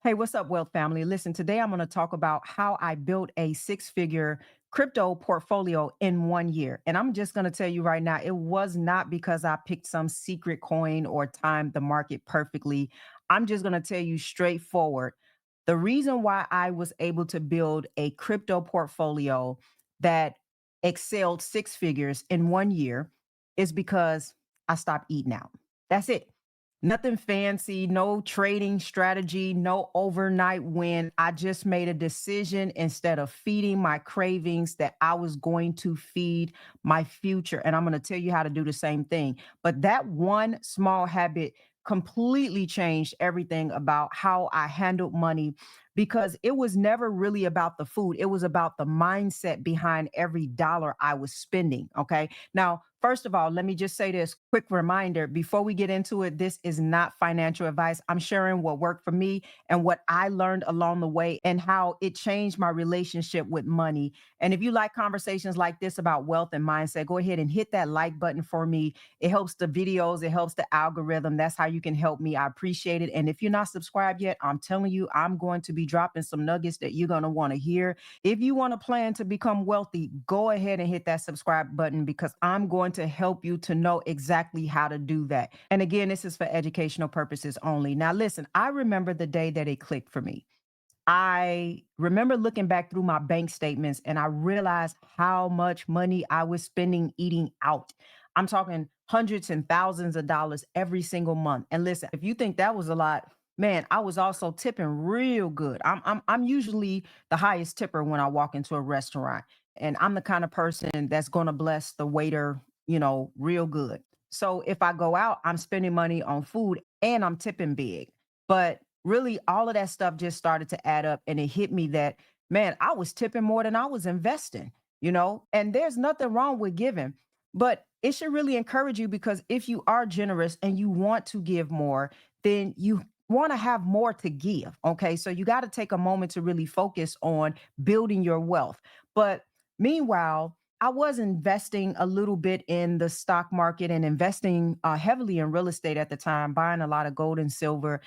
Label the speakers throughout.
Speaker 1: Hey, what's up, Wealth family? Listen, today I'm going to talk about how I built a six-figure crypto portfolio in 1 year. And I'm just going to tell you right now, it was not because I picked some secret coin or timed the market perfectly. I'm just going to tell you straightforward. The reason why I was able to build a crypto portfolio that excelled six figures in 1 year is because I stopped eating out. That's it. Nothing fancy, no trading strategy, no overnight win. I just made a decision instead of feeding my cravings that I was going to feed my future. And I'm going to tell you how to do the same thing. But that one small habit completely changed everything about how I handled money because it was never really about the food. It was about the mindset behind every dollar I was spending. Okay. Now, first of all, let me just say this quick reminder before we get into it. This is not financial advice. I'm sharing what worked for me and what I learned along the way and how it changed my relationship with money. And if you like conversations like this about wealth and mindset, go ahead and hit that like button for me. It helps the videos, it helps the algorithm. That's how you can help me. I appreciate it. And if you're not subscribed yet, I'm telling you, I'm going to be dropping some nuggets that you're going to want to hear. If you want to plan to become wealthy, go ahead and hit that subscribe button because I'm going to help you to know exactly how to do that. And again, this is for educational purposes only. Now, listen, I remember the day that it clicked for me. I remember looking back through my bank statements and I realized how much money I was spending eating out. I'm talking hundreds and thousands of dollars every single month. And listen, if you think that was a lot, man, I was also tipping real good. I'm usually the highest tipper when I walk into a restaurant. And I'm the kind of person that's going to bless the waiter, real good. So if I go out, I'm spending money on food and I'm tipping big. But really, all of that stuff just started to add up. And it hit me that, man, I was tipping more than I was investing. And there's nothing wrong with giving, but it should really encourage you because if you are generous and you want to give more, then you want to have more to give. Okay. So you got to take a moment to really focus on building your wealth. But meanwhile, I was investing a little bit in the stock market and investing heavily in real estate at the time, buying a lot of gold and silver,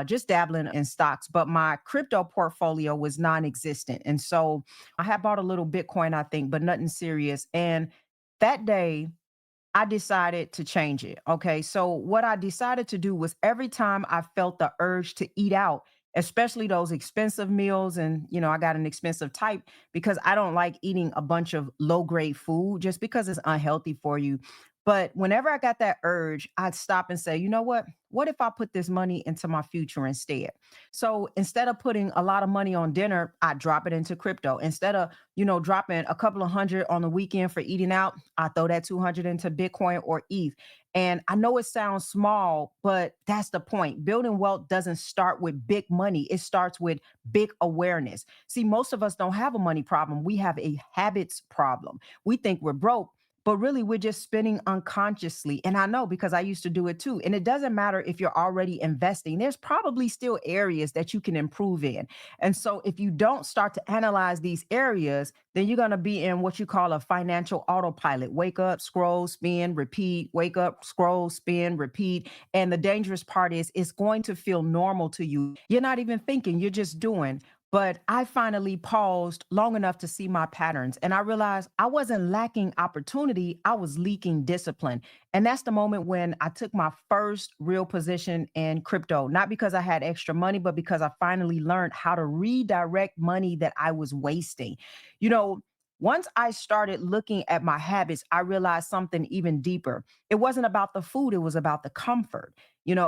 Speaker 1: just dabbling in stocks. But my crypto portfolio was non existent. And so I had bought a little Bitcoin, I think, but nothing serious. And that day, I decided to change it. Okay. So, what I decided to do was every time I felt the urge to eat out, especially those expensive meals, and, I got an expensive type because I don't like eating a bunch of low grade food just because it's unhealthy for you. But whenever I got that urge, I'd stop and say, you know what? What if I put this money into my future instead? So instead of putting a lot of money on dinner, I drop it into crypto. Instead of, dropping a couple of hundred on the weekend for eating out, I throw that 200 into Bitcoin or ETH. And I know it sounds small, but that's the point. Building wealth doesn't start with big money, it starts with big awareness. See, most of us don't have a money problem, we have a habits problem. We think we're broke. But really, we're just spending unconsciously. And I know because I used to do it too. And it doesn't matter if you're already investing, there's probably still areas that you can improve in. And so if you don't start to analyze these areas, then you're going to be in what you call a financial autopilot. Wake up, scroll, spin, repeat, wake up, scroll, spin, repeat. And the dangerous part is it's going to feel normal to you. You're not even thinking, you're just doing. But I finally paused long enough to see my patterns and I realized I wasn't lacking opportunity, I was leaking discipline. And that's the moment when I took my first real position in crypto, not because I had extra money, but because I finally learned how to redirect money that I was wasting. You know, once I started looking at my habits, I realized something even deeper. It wasn't about the food, it was about the comfort.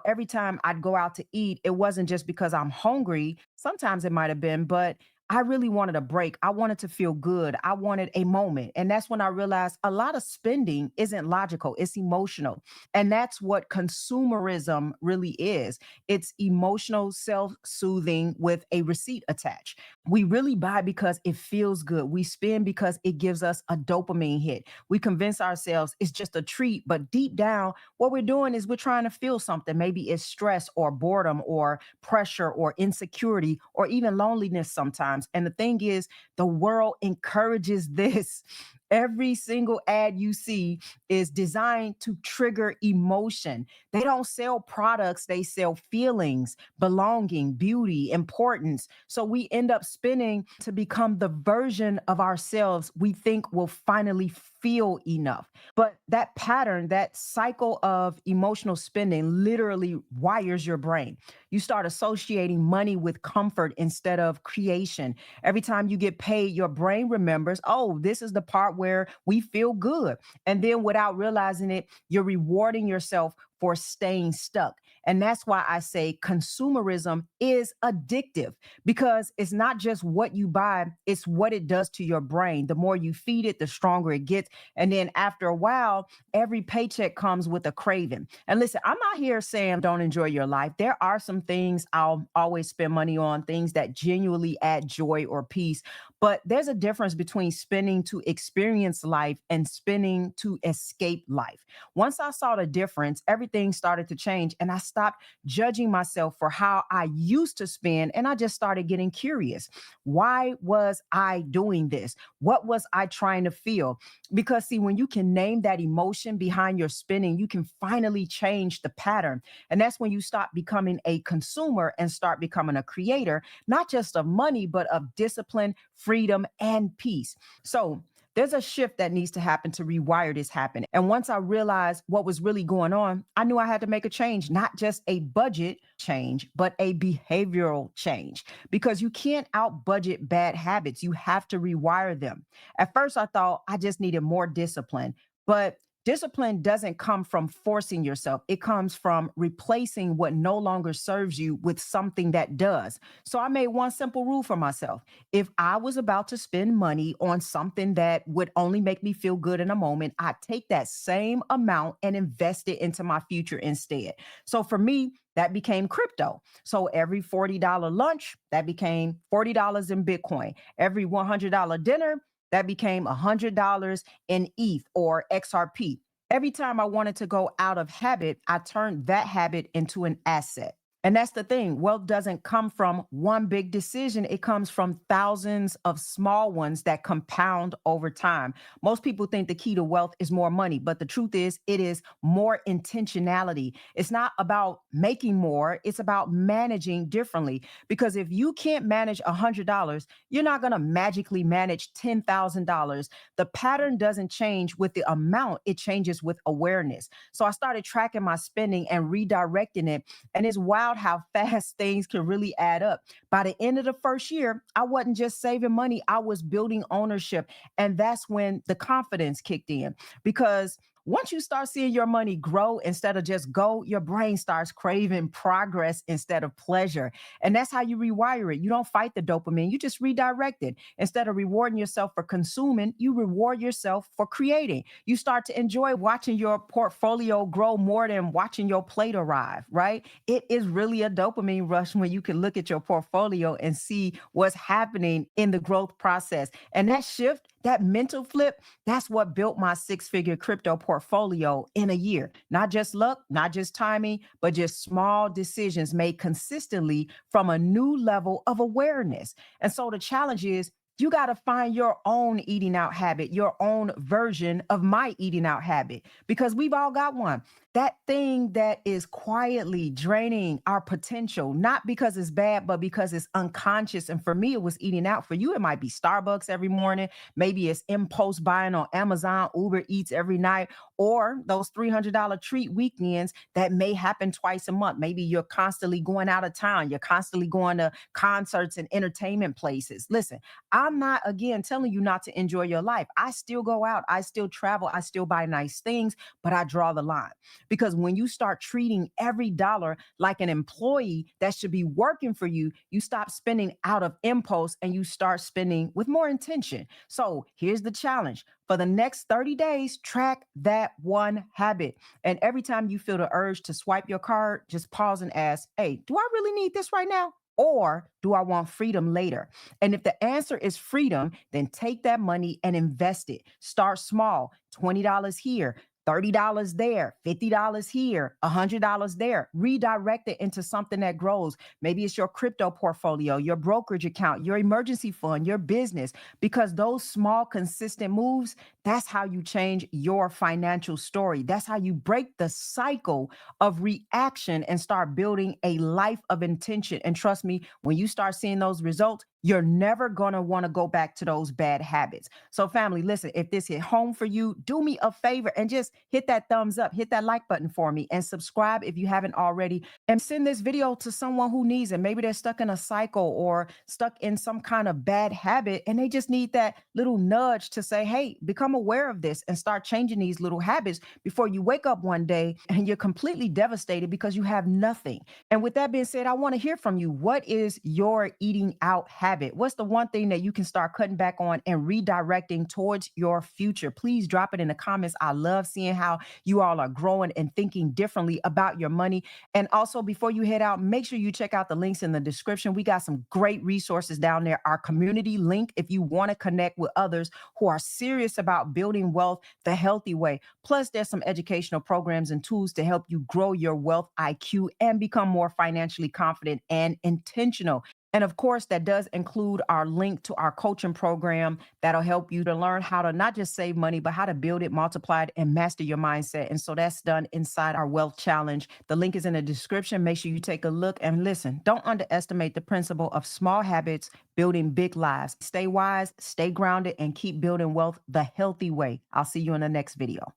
Speaker 1: Every time I'd go out to eat, it wasn't just because I'm hungry. Sometimes it might have been, but I really wanted a break. I wanted to feel good. I wanted a moment. And that's when I realized a lot of spending isn't logical, it's emotional. And that's what consumerism really is. It's emotional self soothing with a receipt attached. We really buy because it feels good. We spend because it gives us a dopamine hit. We convince ourselves it's just a treat, but deep down, what we're doing is we're trying to feel something. Maybe it's stress or boredom or pressure or insecurity or even loneliness sometimes. And the thing is, the world encourages this. Every single ad you see is designed to trigger emotion. They don't sell products, they sell feelings, belonging, beauty, importance. So we end up spending to become the version of ourselves we think will finally feel enough. But that pattern, that cycle of emotional spending literally wires your brain. You start associating money with comfort instead of creation. Every time you get paid, your brain remembers, oh, this is the part where we feel good. And then without realizing it, you're rewarding yourself for staying stuck. And that's why I say consumerism is addictive because it's not just what you buy, it's what it does to your brain. The more you feed it, the stronger it gets. And then after a while, every paycheck comes with a craving. And listen, I'm not here saying don't enjoy your life. There are some things I'll always spend money on, things that genuinely add joy or peace. But there's a difference between spending to experience life and spending to escape life. Once I saw the difference, everything started to change and I stopped judging myself for how I used to spend and I just started getting curious. Why was I doing this? What was I trying to feel? Because, see, when you can name that emotion behind your spending, you can finally change the pattern. And that's when you stop becoming a consumer and start becoming a creator, not just of money, but of discipline, freedom, and peace. So, there's a shift that needs to happen to rewire this happen. And once I realized what was really going on, I knew I had to make a change, not just a budget change, but a behavioral change. Because you can't out budget bad habits. You have to rewire them. At first, I thought I just needed more discipline, but discipline doesn't come from forcing yourself. It comes from replacing what no longer serves you with something that does. So I made one simple rule for myself. If I was about to spend money on something that would only make me feel good in a moment, I'd take that same amount and invest it into my future instead. So for me, that became crypto. So every $40 lunch, that became $40 in Bitcoin. Every $100 dinner, that became $100 in ETH or XRP. Every time I wanted to go out of habit, I turned that habit into an asset. And that's the thing. Wealth doesn't come from one big decision. It comes from thousands of small ones that compound over time. Most people think the key to wealth is more money, but the truth is, it is more intentionality. It's not about making more, it's about managing differently. Because if you can't manage $100, you're not going to magically manage $10,000. The pattern doesn't change with the amount, it changes with awareness. So I started tracking my spending and redirecting it, and it's wild how fast things can really add up. By the end of the first year, I wasn't just saving money, I was building ownership. And that's when the confidence kicked in. Because once you start seeing your money grow instead of just go, your brain starts craving progress instead of pleasure. And that's how you rewire it. You don't fight the dopamine, you just redirect it. Instead of rewarding yourself for consuming, you reward yourself for creating. You start to enjoy watching your portfolio grow more than watching your plate arrive, right? It is really a dopamine rush when you can look at your portfolio and see what's happening in the growth process. And that shift, that mental flip, that's what built my six-figure crypto portfolio in a year. Not just luck, not just timing, but just small decisions made consistently from a new level of awareness. And so the challenge is you got to find your own eating out habit, your own version of my eating out habit, because we've all got one. That thing that is quietly draining our potential, not because it's bad, but because it's unconscious. And for me, it was eating out. For you, it might be Starbucks every morning. Maybe it's impulse buying on Amazon, Uber Eats every night, or those $300 treat weekends that may happen twice a month. Maybe you're constantly going out of town. You're constantly going to concerts and entertainment places. Listen, I'm not, again, telling you not to enjoy your life. I still go out. I still travel. I still buy nice things, but I draw the line. Because when you start treating every dollar like an employee that should be working for you, you stop spending out of impulse and you start spending with more intention. So here's the challenge. For the next 30 days, track that one habit. And every time you feel the urge to swipe your card, just pause and ask, hey, do I really need this right now? Or do I want freedom later? And if the answer is freedom, then take that money and invest it. Start small, $20 here, $30 there, $50 here, $100 there. Redirect it into something that grows. Maybe it's your crypto portfolio, your brokerage account, your emergency fund, your business, because those small, consistent moves, that's how you change your financial story. That's how you break the cycle of reaction and start building a life of intention. And trust me, when you start seeing those results, you're never going to want to go back to those bad habits. So, family, listen, if this hit home for you, do me a favor and just hit that thumbs up, hit that like button for me, and subscribe if you haven't already. And send this video to someone who needs it. Maybe they're stuck in a cycle or stuck in some kind of bad habit, and they just need that little nudge to say, hey, become aware of this and start changing these little habits before you wake up one day and you're completely devastated because you have nothing. And with that being said, I want to hear from you. What is your eating out habit? What's the one thing that you can start cutting back on and redirecting towards your future? Please drop it in the comments. I love seeing how you all are growing and thinking differently about your money. And also, before you head out, make sure you check out the links in the description. We got some great resources down there. Our community link, if you want to connect with others who are serious about building wealth the healthy way. Plus, there's some educational programs and tools to help you grow your wealth IQ and become more financially confident and intentional. And of course, that does include our link to our coaching program that'll help you to learn how to not just save money, but how to build it, multiply it, and master your mindset. And so that's done inside our wealth challenge. The link is in the description. Make sure you take a look and listen. Don't underestimate the principle of small habits building big lives. Stay wise, stay grounded, and keep building wealth the healthy way. I'll see you in the next video.